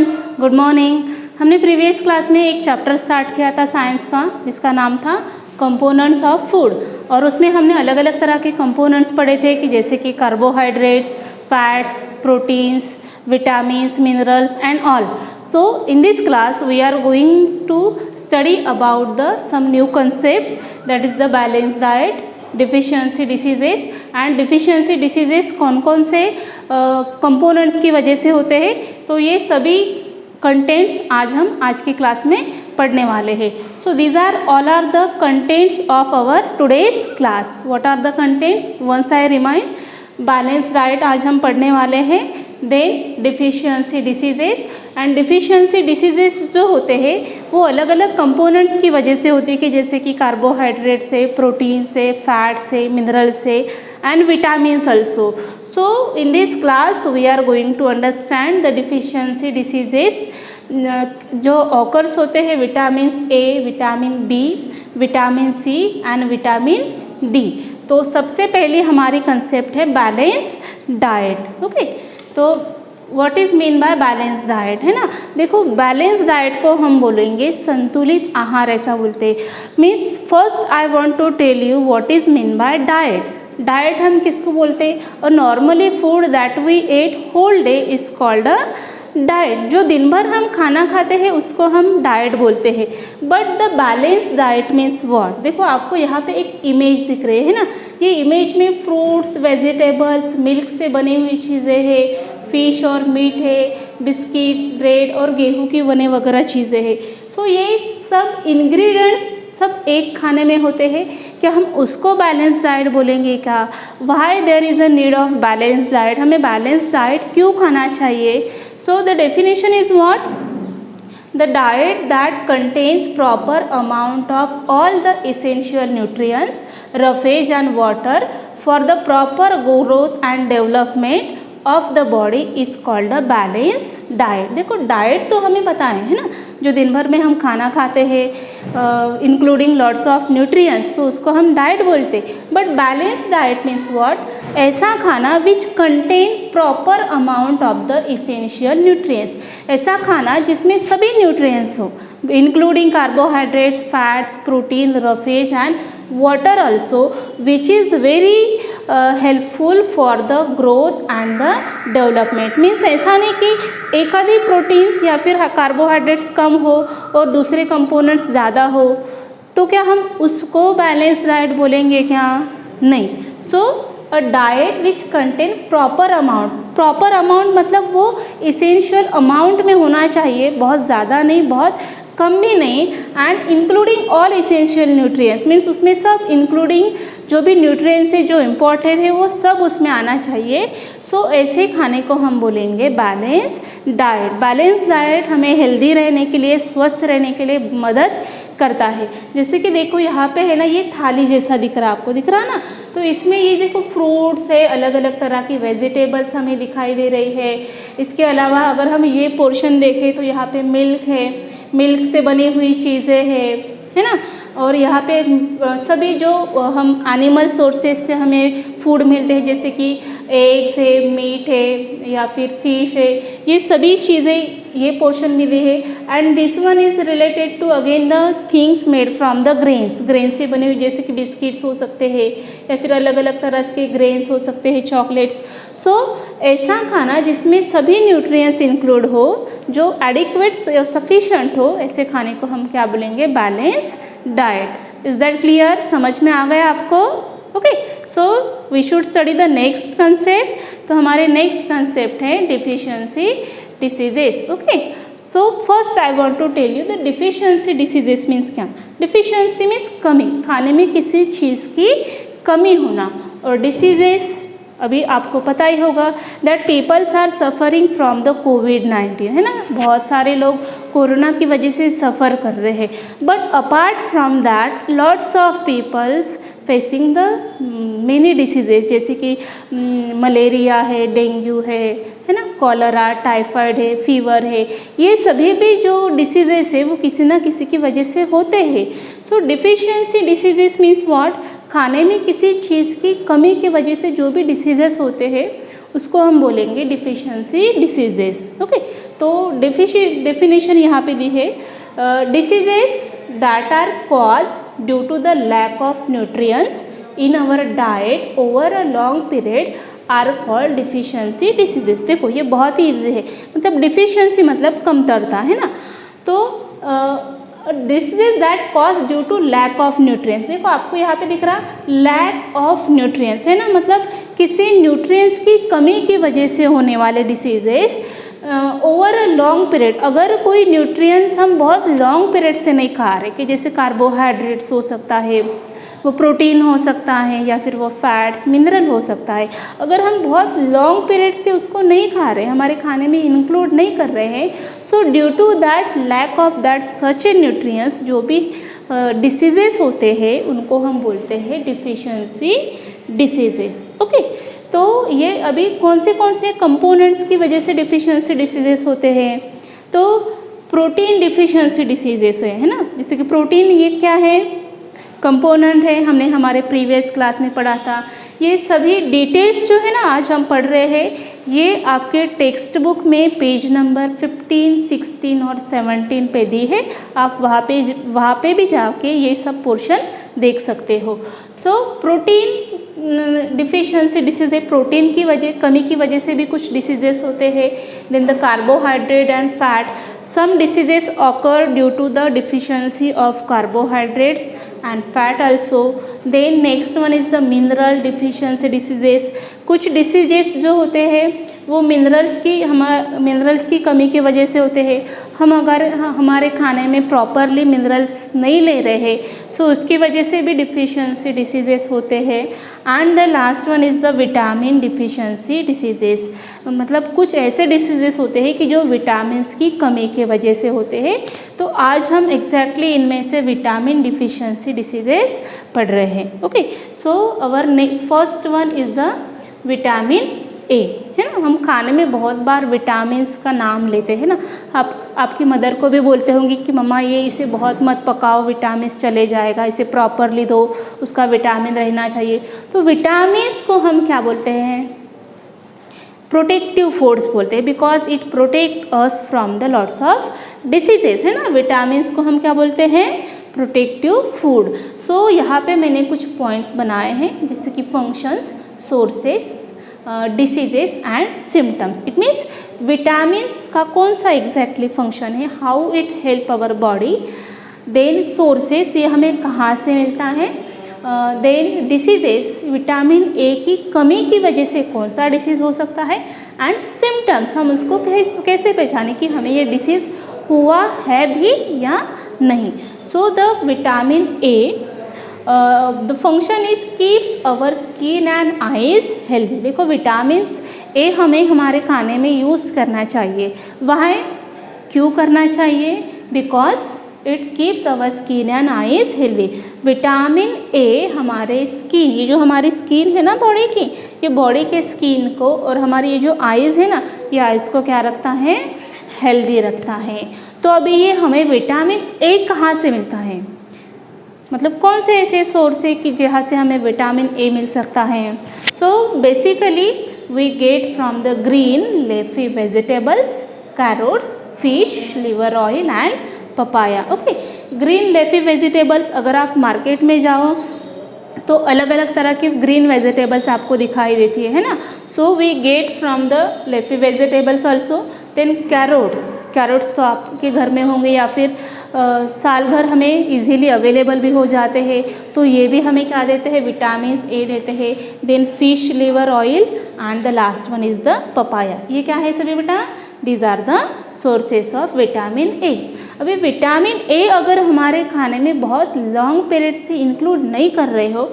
Students, good morning. हमने previous class में एक चैप्टर स्टार्ट किया था साइंस का, जिसका नाम था कंपोनेंट्स ऑफ फूड। और उसमें हमने अलग अलग तरह के कंपोनेंट्स पढ़े थे कि जैसे कि carbohydrates, fats, proteins, vitamins, minerals and all. So in this class we are going to study about the some new concept, that is the balanced diet, deficiency diseases and deficiency diseases कौन कौन से components की वजह से होते हैं। तो ये सभी contents हम आज की क्लास में पढ़ने वाले हैं। So these are all are the contents of our today's class. What are the contents? Once I remind, balance diet आज हम पढ़ने वाले हैं। Then deficiency diseases, and deficiency diseases जो होते हैं वो अलग अलग कंपोनेंट्स की वजह से होती है कि जैसे कि कार्बोहाइड्रेट से, प्रोटीन से, फैट से, मिनरल से and vitamins also. So in this class we are going to understand the deficiency diseases जो ऑकर्स होते हैं vitamin A, vitamin B, vitamin C and vitamin D. तो सबसे पहली हमारी कंसेप्ट है बैलेंस डाइट। ओके, तो what is mean by balance diet, है ना। देखो, बैलेंस डाइट को हम बोलेंगे संतुलित आहार, ऐसा बोलते हैं। Means first I want to tell you what is mean by diet. Diet हम किसको बोलते हैं? और normally food that we eat whole day is called a diet. जो दिन भर हम खाना खाते हैं उसको हम डाइट बोलते हैं। But the balance diet means what? देखो, आपको यहाँ पे एक इमेज दिख रही है ना। ये इमेज में फ्रूट्स, वेजिटेबल्स, मिल्क से बनी हुई चीज़ें हैं, फिश और मीट है, बिस्किट्स, ब्रेड और गेहूं की बने वगैरह चीज़ें हैं। सो ये सब इंग्रेडिएंट्स सब एक खाने में होते हैं। क्या हम उसको बैलेंस डाइट बोलेंगे क्या? Why there is a need of balance diet? हमें बैलेंस डाइट क्यों खाना चाहिए? So the definition is what? The diet that contains proper amount of all the essential nutrients, roughage and water for the proper growth and development of the body is called a balanced diet. देखो, diet तो हमें पता है ना, जो दिन भर में हम खाना खाते हैं इंक्लूडिंग लॉट्स ऑफ न्यूट्रिएंट्स, तो उसको हम डाइट बोलते। But balance diet means what? ऐसा खाना विच contain proper amount of the essential nutrients, ऐसा खाना जिसमें सभी न्यूट्रिएंट्स हो, including carbohydrates, fats, protein, roughage and water also, which is very helpful for the growth and the development. Means ऐसा नहीं कि एक आधी प्रोटीन्स या फिर कार्बोहाइड्रेट्स कम हो और दूसरे कंपोनेंट्स ज़्यादा हो, तो क्या हम उसको बैलेंस डाइट बोलेंगे क्या? नहीं। So a diet which contain proper amount, proper amount मतलब वो इसेंशियल अमाउंट में होना चाहिए, बहुत ज़्यादा नहीं, बहुत कम भी नहीं, and including all essential nutrients. Means उसमें सब इंक्लूडिंग जो भी न्यूट्रिएंट्स है, जो इम्पॉर्टेंट है, वो सब उसमें आना चाहिए। सो ऐसे खाने को हम बोलेंगे बैलेंस डाइट। बैलेंस डाइट हमें हेल्दी रहने के लिए, स्वस्थ रहने के लिए मदद करता है। जैसे कि देखो यहाँ पे है ना, ये थाली जैसा दिख रहा है, आपको दिख रहा ना। तो इसमें ये देखो फ्रूट्स है, अलग अलग तरह की वेजिटेबल्स हमें दिखाई दे रही है। इसके अलावा अगर हम ये पोर्शन देखें तो यहाँ पे मिल्क है, मिल्क से बनी हुई चीज़ें है ना। और यहाँ पे सभी जो हम एनिमल सोर्सेज से हमें फूड मिलते हैं, जैसे कि एग्स है, मीट है या फिर फिश है, ये सभी चीज़ें ये पोर्शन मिली है। And this one is related to again the things made from the grains, grain से बने हुए, जैसे कि बिस्किट्स हो सकते हैं या फिर अलग अलग तरह के ग्रेन्स हो सकते हैं, चॉकलेट्स। सो ऐसा खाना जिसमें सभी न्यूट्रिएंट्स इंक्लूड हो, जो एडिक्वेट सफिशेंट हो, ऐसे खाने को हम क्या बोलेंगे? Balance diet. Is that clear? समझ में आ गया आपको? Okay, so we should study the next concept. तो हमारे नेक्स्ट कंसेप्ट है deficiency diseases. Okay, so first I want to tell you the deficiency diseases means क्या? डिफिशियंसी मीन्स कमी, खाने में किसी चीज़ की कमी होना। और डिसीजेस अभी आपको पता ही होगा that peoples are suffering from the कोविड-19, है ना। बहुत सारे लोग कोरोना की वजह से सफ़र कर रहे हैं। But apart from that lots of peoples facing the many diseases, जैसे कि मलेरिया है, डेंगू है ना, कॉलरा, टाइफाइड है, फीवर है, ये सभी भी जो डिसीजेस है वो किसी ना किसी की वजह से होते हैं। सो डिफिशियंसी डिसीजेस मीन्स व्हाट? खाने में किसी चीज़ की कमी की वजह से जो भी डिसीजेस होते हैं उसको हम बोलेंगे डिफिशियंसी डिसीजेस। ओके, तो डेफिनेशन यहाँ पे दी है, diseases that are cause due to the lack of nutrients in our diet over a long period are called deficiency diseases. देखो ये बहुत ही ईजी है, मतलब डिफिशियंसी मतलब कमतरता है ना, तो diseases that cause due to lack of nutrients. देखो आपको यहाँ पे दिख रहा लैक ऑफ न्यूट्रिएंट्स है ना, मतलब किसी न्यूट्रिएंट्स की कमी की वजह से होने वाले diseases over a long period. अगर कोई न्यूट्रिएंट्स हम बहुत लॉन्ग पीरियड से नहीं खा रहे, कि जैसे कार्बोहाइड्रेट्स हो सकता है, वो प्रोटीन हो सकता है, या फिर वो फैट्स मिनरल हो सकता है, अगर हम बहुत लॉन्ग पीरियड से उसको नहीं खा रहे, हमारे खाने में इंक्लूड नहीं कर रहे हैं, so due to that lack of that such a nutrients, जो भी डिसीजेस होते हैं उनको हम बोलते हैं डिफिशियंसी डिसीजेस। ओके, तो ये अभी कौन से कंपोनेंट्स की वजह से डिफिशियंसी डिसीजेस होते हैं, तो प्रोटीन डिफिशियंसी डिसीजेस है ना। जैसे कि प्रोटीन ये क्या है, कंपोनेंट है, हमने हमारे प्रीवियस क्लास में पढ़ा था। ये सभी डिटेल्स जो है ना आज हम पढ़ रहे हैं, ये आपके टेक्स्ट बुक में पेज नंबर 15, 16 और 17 पे दी है। आप वहाँ पे भी जाके ये सब पोर्शन देख सकते हो। सो प्रोटीन डिफिशियंसी डिसीज है, प्रोटीन की कमी की वजह से भी कुछ डिसीजेस होते हैं। Then the carbohydrate and fat, some diseases occur due to the deficiency of carbohydrates and fat also. Then next one is the mineral deficiency diseases. कुछ डिसीजेस जो होते हैं वो मिनरल्स की कमी की वजह से होते हैं। हम अगर हमारे खाने में प्रॉपरली मिनरल्स नहीं ले रहे हैं, सो उसकी वजह से भी डिफिशियंसी डिसीजेस होते हैं। And the last one is the vitamin deficiency diseases, मतलब कुछ ऐसे डिसीजेस होते हैं कि जो विटामिन की कमी के वजह से होते हैं। तो आज हम एग्जैक्टली इनमें से विटामिन डिफिशियंसी डिसीजेस पढ़ रहे हैं। Okay, so our first one is the vitamin ए, है ना। हम खाने में बहुत बार विटामिन्स का नाम लेते हैं ना। आपकी मदर को भी बोलते होंगे कि मम्मा इसे बहुत मत पकाओ, विटामिन्स चले जाएगा, इसे प्रॉपरली दो, उसका विटामिन रहना चाहिए। तो विटामिन्स को हम क्या बोलते हैं, प्रोटेक्टिव फूड्स बोलते हैं, because it protect us from the lots of diseases, है ना। विटामिन्स को हम क्या बोलते हैं, प्रोटेक्टिव फूड। सो यहाँ पे मैंने कुछ पॉइंट्स बनाए हैं, जैसे कि functions, sources, diseases and symptoms. It means vitamins का कौन सा एग्जैक्टली फंक्शन है, how it help our body. Then sources, ये हमें कहाँ से मिलता है। देन डिसीजेस, विटामिन ए की कमी की वजह से कौन सा डिसीज़ हो सकता है। एंड सिम्टम्स, हम उसको कैसे पहचानें कि हमें ये डिसीज़ हुआ है भी या नहीं। So the vitamin A the function is keeps our skin and eyes healthy. देखो विटामिन ए हमें हमारे खाने में यूज़ करना चाहिए। वह क्यों करना चाहिए, because it keeps our skin and eyes healthy. Vitamin A हमारे स्किन, ये जो हमारी स्किन है ना बॉडी की, ये बॉडी के स्किन को और हमारी ये जो आइज़ है ना, ये आइज़ को क्या रखता है, हेल्दी रखता है। तो अभी ये हमें विटामिन ए कहाँ से मिलता है, मतलब कौन से ऐसे सोर्स है कि जहाँ से हमें विटामिन ए मिल सकता है। So basically we get from the green leafy vegetables, carrots, fish, liver oil and papaya. Okay, green leafy vegetables, अगर आप मार्केट में जाओ तो अलग अलग तरह की ग्रीन वेजिटेबल्स आपको दिखाई देती है ना। So we get from the leafy vegetables also. Then carrots तो आपके घर में होंगे या फिर साल भर हमें इजीली अवेलेबल भी हो जाते हैं, तो ये भी हमें क्या देते हैं, विटामिन ए देते हैं। Then fish, liver oil and the last one is the papaya. ये क्या है सभी बेटा, these are the sources of vitamin A. अभी विटामिन ए अगर हमारे खाने में बहुत लॉन्ग पीरियड से इंक्लूड नहीं कर रहे हो,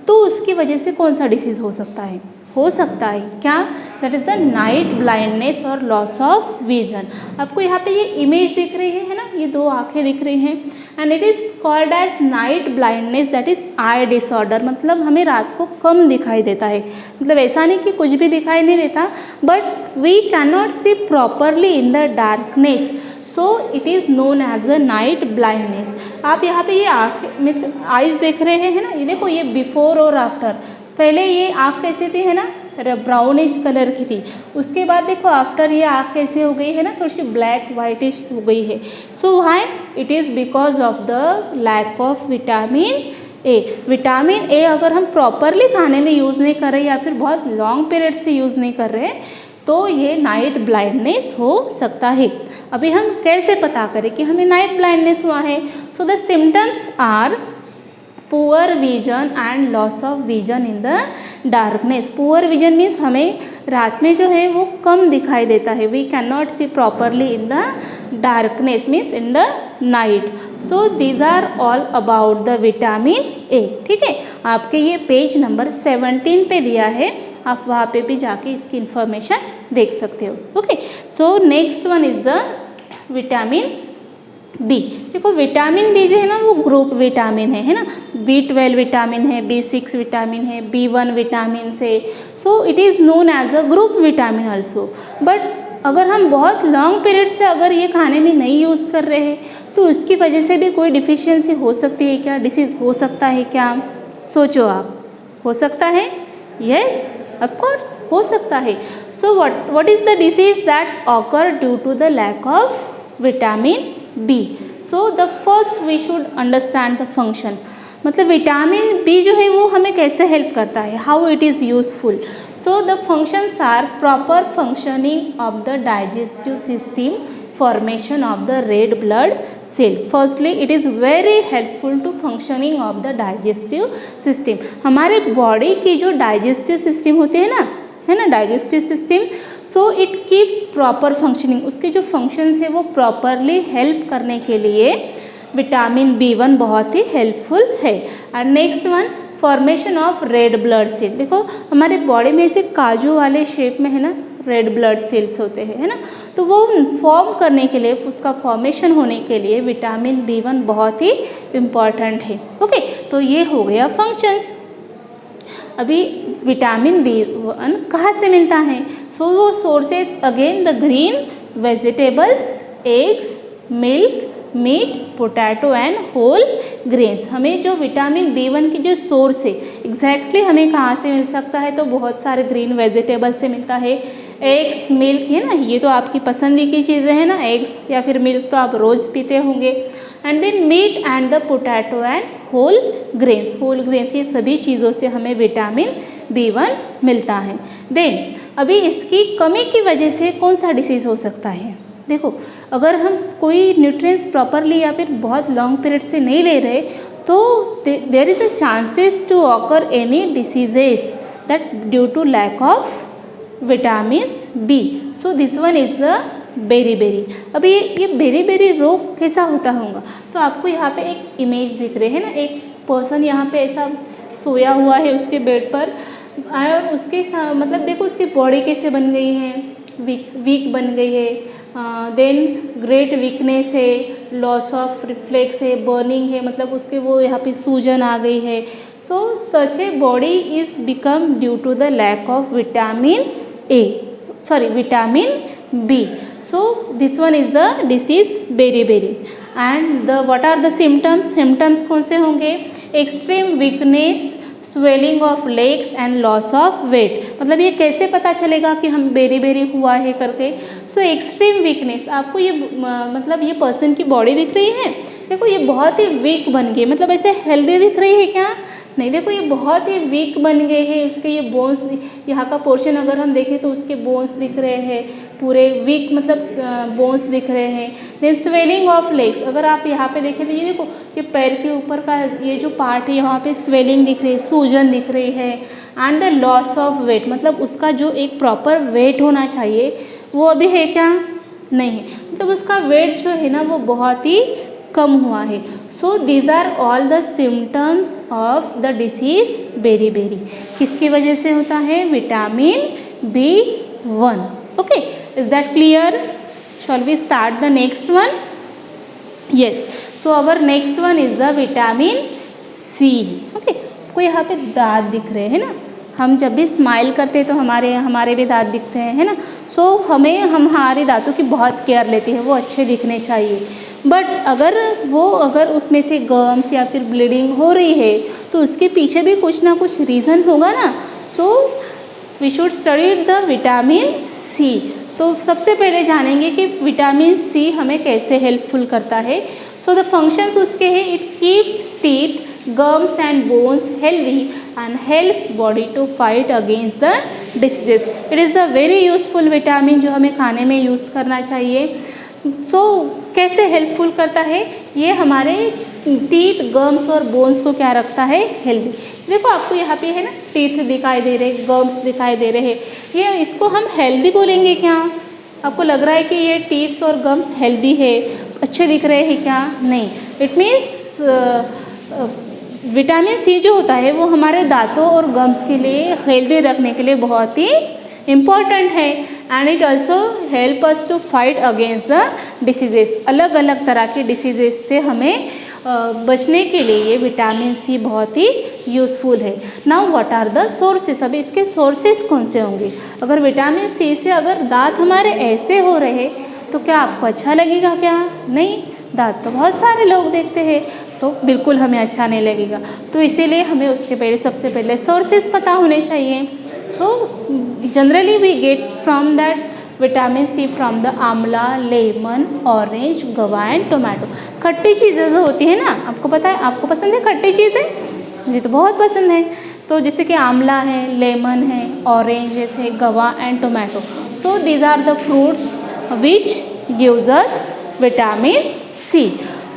तो उसकी वजह से कौन सा डिसीज़ हो सकता है, क्या, that is the night blindness और लॉस ऑफ विजन। आपको यहाँ पे ये इमेज दिख रही है ना, ये दो आंखें दिख रही हैं, and it is called as night blindness, that is eye disorder. मतलब हमें रात को कम दिखाई देता है, मतलब ऐसा नहीं कि कुछ भी दिखाई नहीं देता, but we can not see properly in the darkness, so it is known as a night blindness. आप यहाँ पे ये आँखें मतलब आइज़ देख रहे हैं ना, ये देखो, ये बिफोर और आफ्टर। पहले ये आँख कैसी थी है ना, ब्राउनिश कलर की थी। उसके बाद देखो आफ्टर ये आँख कैसे हो गई है ना, थोड़ी सी ब्लैक वाइटिश हो गई है। So why? It is because of the lack of vitamin A. Vitamin A अगर हम प्रॉपरली खाने में यूज़ नहीं कर रहे या फिर बहुत लॉन्ग पीरियड से यूज़ नहीं कर रहे तो ये नाइट ब्लाइंडनेस हो सकता है। अभी हम कैसे पता करें कि हमें नाइट ब्लाइंडनेस हुआ है? So the symptoms are poor vision and loss of vision in the darkness. Poor vision means हमें रात में जो है वो कम दिखाई देता है, we can not see properly in the darkness means in the night. So these are all about the vitamin A. ठीक है, आपके ये पेज नंबर 17 पे दिया है, आप वहाँ पे भी जाके इसकी इंफॉर्मेशन देख सकते हो। Okay, so next one is the vitamin B. देखो विटामिन बी जो है ना वो ग्रुप विटामिन है ना। B12 विटामिन है, B6 विटामिन है, B1 विटामिन से। So it is known as a group vitamin also. But अगर हम बहुत लॉन्ग पीरियड से अगर ये खाने में नहीं यूज़ कर रहे हैं तो उसकी वजह से भी कोई डिफिशियंसी हो सकती है क्या? डिसीज़ हो सकता है क्या? सोचो आप, हो सकता है? यस, ऑफ कोर्स हो सकता है। So what is the disease that occur due to the lack of vitamin B? So the first we should understand the function. मतलब विटामिन बी जो है वो हमें कैसे हेल्प करता है, how it is useful. So the functions are proper functioning of the digestive system, formation of the red blood cell. Firstly it is very helpful to functioning of the digestive system. हमारे body की जो digestive system होती है ना digestive system, so it keeps proper functioning. उसके जो functions है वो प्रॉपरली हेल्प करने के लिए विटामिन B1 बहुत ही हेल्पफुल है। And next one, formation of red blood cell. देखो हमारे बॉडी में ऐसे काजू वाले शेप में है ना रेड ब्लड सेल्स होते हैं, है ना। तो वो फॉर्म करने के लिए, उसका फॉर्मेशन होने के लिए विटामिन B1 बहुत ही इम्पॉर्टेंट है। ओके, तो ये हो गया फंक्शंस। अभी विटामिन B1 कहाँ से मिलता है? सो वो sources again the green vegetables, eggs, milk, meat, potato and whole grains. हमें जो विटामिन B1 की जो सोर्स है एग्जैक्टली हमें कहाँ से मिल सकता है? तो बहुत सारे ग्रीन वेजिटेबल से मिलता है। एग्स, मिल्क है ना, ये तो आपकी पसंद की चीज़ें हैं ना, एग्स या फिर मिल्क तो आप रोज़ पीते होंगे। And then meat and the potato and whole grains. Whole grains ये सभी चीज़ों से हमें विटामिन B1 मिलता है। देन अभी इसकी कमी की वजह से कौन सा डिसीज़ हो सकता है? देखो अगर हम कोई न्यूट्रिएंट्स प्रॉपरली या फिर बहुत लॉन्ग पीरियड से नहीं ले रहे तो there is a chances to occur any diseases that due to lack of vitamins B. So this one is the beri. अभी ये बेरी रोग कैसा होता होगा? तो आपको यहाँ पे एक इमेज दिख रही है ना, एक पर्सन यहाँ पे ऐसा सोया हुआ है उसके बेड पर, और उसके मतलब देखो उसकी बॉडी कैसे बन गई है, वीक बन गई है। देन ग्रेट वीकनेस है, लॉस ऑफ रिफ्लेक्स है, बर्निंग है, मतलब उसके वो यहाँ पे सूजन आ गई है। So such a body is become due to the lack of vitamin B. So this one is the disease beriberi. And what are the symptoms? symptoms कौन से होंगे? extreme weakness, swelling of legs and loss of weight। मतलब ये कैसे पता चलेगा कि हम बेरी हुआ है करके? सो एक्सट्रीम वीकनेस, आपको ये मतलब ये पर्सन की बॉडी दिख रही है, देखो ये बहुत ही वीक बन गई, मतलब ऐसे हेल्दी दिख रही है क्या? नहीं, देखो ये बहुत ही वीक बन गए हैं। उसके ये बोन्स, यहाँ का पोर्शन अगर हम देखें तो उसके बोन्स दिख रहे हैं पूरे वीक, मतलब बोन्स दिख रहे हैं। देन स्वेलिंग ऑफ लेग्स, अगर आप यहाँ पे देखें तो ये देखो ये पैर के ऊपर का ये जो पार्ट है यहाँ पे स्वेलिंग दिख रही है, सूजन दिख रही है। And the loss of weight, मतलब उसका जो एक प्रॉपर वेट होना चाहिए वो अभी है क्या? नहीं है, मतलब उसका वेट जो है ना वो बहुत ही कम हुआ है। So these are all the symptoms of the disease beri. किसकी वजह से होता है? Vitamin B1। Okay, is that clear? Shall we start the next one? Yes, so our next one is the vitamin C। ओके, कोई यहाँ पे दांत दिख रहे हैं ना, हम जब भी स्माइल करते हैं तो हमारे भी दांत दिखते हैं, है ना। सो हमें हमारे दांतों की बहुत केयर लेती है, वो अच्छे दिखने चाहिए। बट अगर उसमें से गम्स या फिर ब्लीडिंग हो रही है तो उसके पीछे भी कुछ ना कुछ रीज़न होगा ना। So we should study the vitamin C. तो सबसे पहले जानेंगे कि विटामिन सी हमें कैसे हेल्पफुल करता है। सो द फंक्शंस उसके हैं, it keeps teeth, gums and bones healthy and helps body to fight against the diseases. It is the very useful vitamin जो हमें खाने में यूज़ करना चाहिए। कैसे हेल्पफुल करता है ये, हमारे टीथ, गम्स और बोन्स को क्या रखता है, हेल्दी। देखो आपको यहाँ पे है ना, टीथ दिखाई दे रहे, गम्स दिखाई दे रहे हैं, ये इसको हम हेल्दी बोलेंगे क्या? आपको लग रहा है कि ये टीथ्स और गम्स हेल्दी है, अच्छे दिख रहे हैं क्या? नहीं, इट मीन्स विटामिन सी जो होता है वो हमारे दांतों और गम्स के लिए हेल्दी रखने के लिए बहुत ही इम्पॉर्टेंट है। And it also help us to fight against the diseases. अलग अलग तरह के डिसीजेस से हमें बचने के लिए ये विटामिन सी बहुत ही यूज़फुल है। Now what are the sources? अभी इसके सोर्सेस कौन से होंगे? अगर विटामिन सी से अगर दांत हमारे ऐसे हो रहे तो क्या आपको अच्छा लगेगा क्या? नहीं, दांत तो बहुत सारे लोग देखते हैं तो बिल्कुल हमें अच्छा नहीं लगेगा। तो इसीलिए हमें उसके पहले सबसे पहले सोर्सेस पता होने चाहिए। So generally we get from that vitamin C from the amla, lemon, orange, guava and tomato. खट्टी चीज़ें जो होती है ना, आपको पता है, आपको पसंद है खट्टी चीज़ें? मुझे तो बहुत पसंद है। तो जैसे कि आंवला है, लेमन है, ऑरेंजेस है, guava and tomato. So these are the fruits which gives us vitamin C.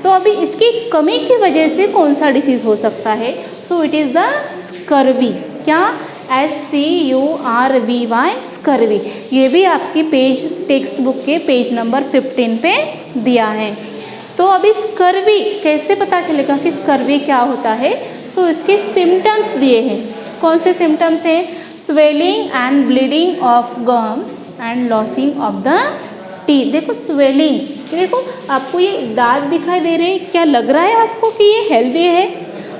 तो अभी इसकी कमी की वजह से कौन सा डिसीज़ हो सकता है? So it is the scurvy. क्या? SCURVY, scurvy. ये भी आपकी टेक्स्ट बुक के पेज नंबर 15 पे दिया है। तो अभी स्कर्वी कैसे पता चलेगा कि स्कर्वी क्या होता है? सो इसके सिम्टम्स दिए हैं। कौन से सिम्टम्स हैं? Swelling and bleeding of gums and losing of the teeth. देखो स्वेलिंग, देखो आपको ये दांत दिखाई दे रहे हैं, क्या लग रहा है आपको कि ये हेल्दी है,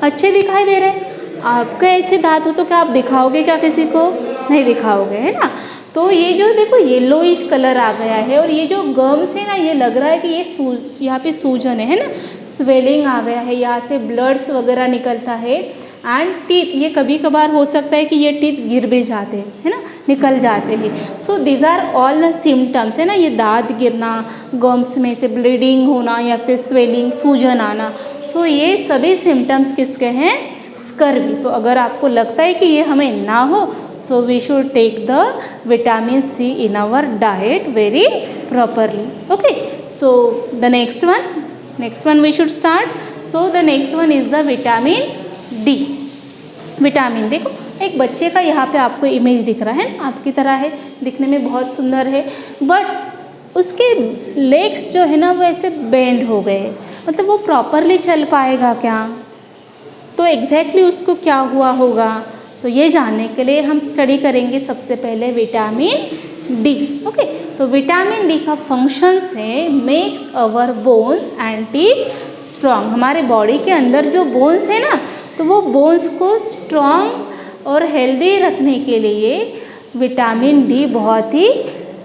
अच्छे दिखाई दे रहे हैं? आपके ऐसे दांत हो तो क्या आप दिखाओगे क्या किसी को? नहीं दिखाओगे, है ना। तो ये जो देखो येलोइश कलर आ गया है, और ये जो गम्स है ना, ये लग रहा है कि ये यहाँ पे सूजन है ना, स्वेलिंग आ गया है, यहाँ से ब्लड्स वगैरह निकलता है। एंड टीथ, ये कभी कभार हो सकता है कि ये टीथ गिर भी जाते हैं, है ना, निकल जाते हैं। So these are all the symptoms, है ना, ये दांत गिरना, गम्स में से ब्लीडिंग होना या फिर स्वेलिंग, सूजन आना। सो ये सभी सिम्टम्स किसके हैं? स्कर्वी। तो अगर आपको लगता है कि ये हमें ना हो, so we should take the vitamin C in our diet very properly. Okay, so the next one we should start. So the next one is the vitamin D. Vitamin, देखो एक बच्चे का यहाँ पे आपको इमेज दिख रहा है ना, आपकी तरह है, दिखने में बहुत सुंदर है, बट उसके लेग्स जो है ना वो ऐसे बेंड हो गए, मतलब वो प्रॉपरली चल पाएगा क्या? तो एग्जैक्टली उसको क्या हुआ होगा? तो ये जानने के लिए हम स्टडी करेंगे सबसे पहले विटामिन डी। ओके, तो विटामिन डी का फंक्शंस है makes our bones and teeth strong. हमारे बॉडी के अंदर जो बोन्स है ना, तो वो बोन्स को स्ट्रॉन्ग और हेल्दी रखने के लिए विटामिन डी बहुत ही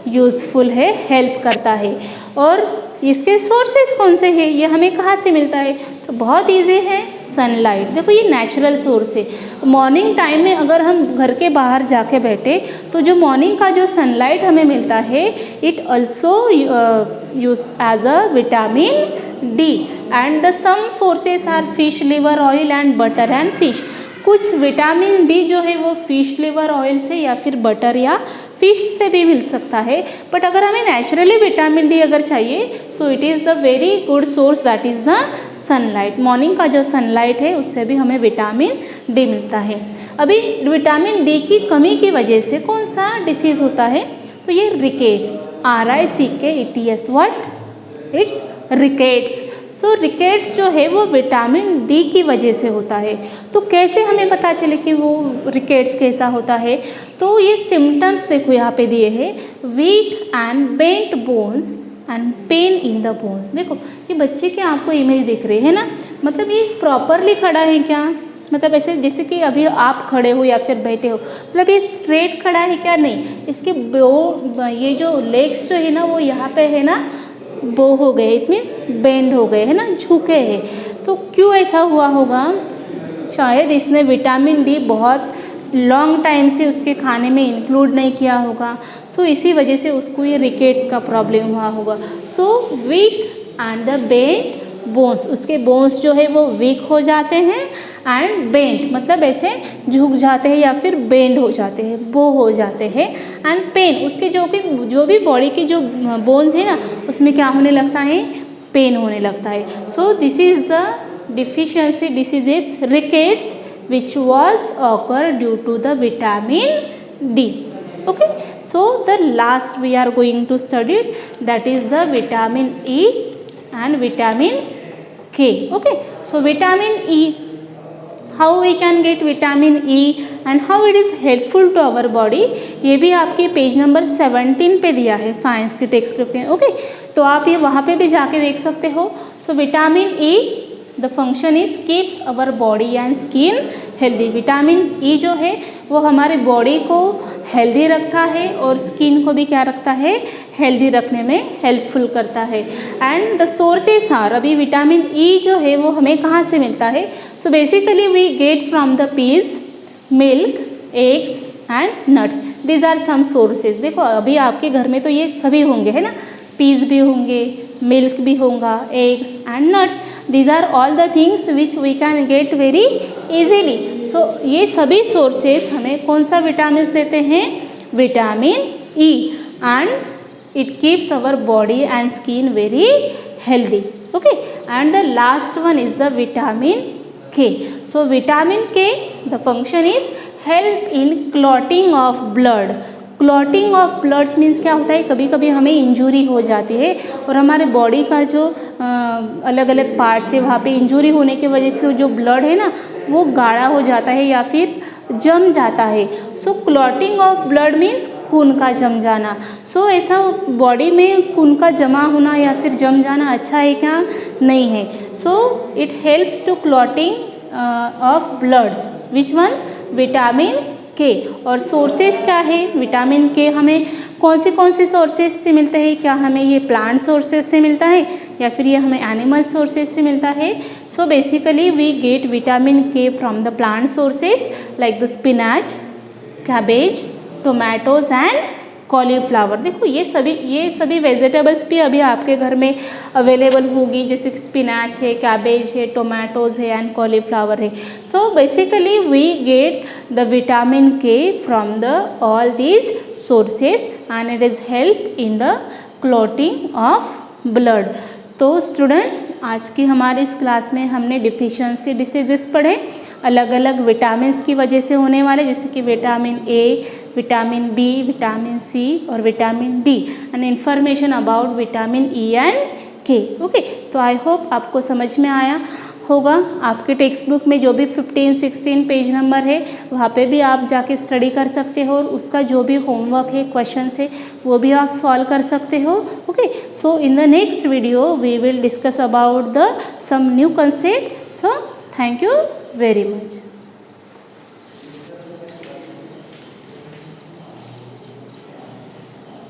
यूज़फुल है, हेल्प करता है। और इसके सोर्सेस कौन से हैं? ये हमें कहाँ से मिलता है? तो बहुत ईजी है, सनलाइट। देखो ये नेचुरल सोर्स है। मॉर्निंग टाइम में अगर हम घर के बाहर जाके बैठे तो जो मॉर्निंग का जो सनलाइट हमें मिलता है, it also use as a vitamin D. And the some sources are fish liver oil and butter and fish. कुछ विटामिन डी जो है वो फिश लिवर ऑयल से या फिर बटर या फिश से भी मिल सकता है। बट अगर हमें नेचुरली विटामिन डी अगर चाहिए, सो it is the very good source, that is the sunlight. Morning का जो सनलाइट है उससे भी हमें विटामिन डी मिलता है। अभी विटामिन डी की कमी की वजह से कौन सा डिसीज़ होता है? तो ये rickets, RICKETS, what? It's rickets. So rickets जो है वो विटामिन डी की वजह से होता है। तो कैसे हमें पता चले कि वो रिकेट्स कैसा होता है? तो ये सिम्टम्स देखो यहाँ पे दिए हैं, weak and bent bones and pain in the bones. देखो ये बच्चे के आपको इमेज दिख रही है ना, मतलब ये प्रॉपरली खड़ा है क्या? मतलब ऐसे जैसे कि अभी आप खड़े हो या फिर बैठे हो, मतलब ये स्ट्रेट खड़ा है क्या? नहीं, इसके ये जो लेग्स जो है ना वो यहाँ पे है ना, बो हो गए, इट मीन्स बेंड हो गए, है ना, झुके हैं। तो क्यों ऐसा हुआ होगा? शायद इसने विटामिन डी बहुत लॉन्ग टाइम से उसके खाने में इंक्लूड नहीं किया होगा, सो इसी वजह से उसको ये रिकेट्स का प्रॉब्लम हुआ होगा। So weak and the bent bones, उसके बोन्स जो है वो वीक हो जाते हैं, एंड बेंट मतलब ऐसे झुक जाते हैं या फिर बेंड हो जाते हैं, बो हो जाते हैं, एंड पेन, उसके जो भी बॉडी के जो बोन्स है ना उसमें क्या होने लगता है, पेन होने लगता है। So this is the deficiency diseases rickets which was occur due to the vitamin D. Okay, so the last we are going to study, that is the vitamin E and vitamin K. Okay, so vitamin E, how we can get vitamin E and how it is helpful to our body, ये भी आपके page number 17 पे दिया है science के text book में। Okay, तो आप ये वहाँ पे भी जाके देख सकते हो। So vitamin E the function is keeps our body and skin healthy. Vitamin E जो है वो हमारे बॉडी को हेल्दी रखता है और स्किन को भी क्या रखता है, हेल्दी रखने में हेल्पफुल करता है। एंड द सोर्सेस आर, अभी विटामिन ई जो है वो हमें कहाँ से मिलता है, so basically we get from the peas, milk, eggs and nuts, these are some sources. देखो अभी आपके घर में तो ये सभी होंगे है ना, पीज भी होंगे, मिल्क भी होगा, eggs and nuts, these are all the things which we can get very easily. so ये सभी sources हमें कौन सा विटामिन देते हैं, vitamin E, and it keeps our body and skin very healthy. Okay, and the last one is the vitamin K. so vitamin K, the function is help in clotting of blood. Clotting of bloods means क्या होता है, कभी कभी हमें injury हो जाती है और हमारे बॉडी का जो अलग अलग पार्ट्स है वहाँ पे इंजरी होने की वजह से जो ब्लड है ना वो गाढ़ा हो जाता है या फिर जम जाता है। सो क्लॉटिंग ऑफ ब्लड मीन्स खून का जम जाना। सो ऐसा बॉडी में खून का जमा होना या फिर जम जाना अच्छा है क्या, नहीं है। So it helps to clotting of bloods, which one, vitamin K. और सोर्सेस क्या है विटामिन के, हमें कौन से सोर्सेस से मिलते हैं, क्या हमें ये प्लांट सोर्सेस से मिलता है या फिर ये हमें एनिमल सोर्सेस से मिलता है। So basically we get vitamin K from the plant sources like the spinach, cabbage, tomatoes and cauliflower. देखो ये सभी वेजिटेबल्स भी अभी आपके घर में अवेलेबल होगी, जैसे स्पिनाच है, कैबेज है, टोमेटोज है एंड कॉलीफ्लावर है। So basically we get the vitamin K from the all these sources and it is help in the clotting of blood. तो स्टूडेंट्स आज की हमारी इस क्लास में हमने डिफिशियंसी डिसीजेस पढ़े, अलग अलग विटामिन्स की वजह से होने वाले, जैसे कि vitamin A, vitamin B, vitamin C और vitamin D, and information about vitamin E and K. Okay, तो आई होप आपको समझ में आया होगा। आपके टेक्स्ट बुक में जो भी 15-16 पेज नंबर है वहाँ पे भी आप जाके स्टडी कर सकते हो और उसका जो भी होमवर्क है, क्वेश्चन है, वो भी आप सॉल्व कर सकते हो। Okay, so in the next video we will discuss about the some new concept. So thank you very much.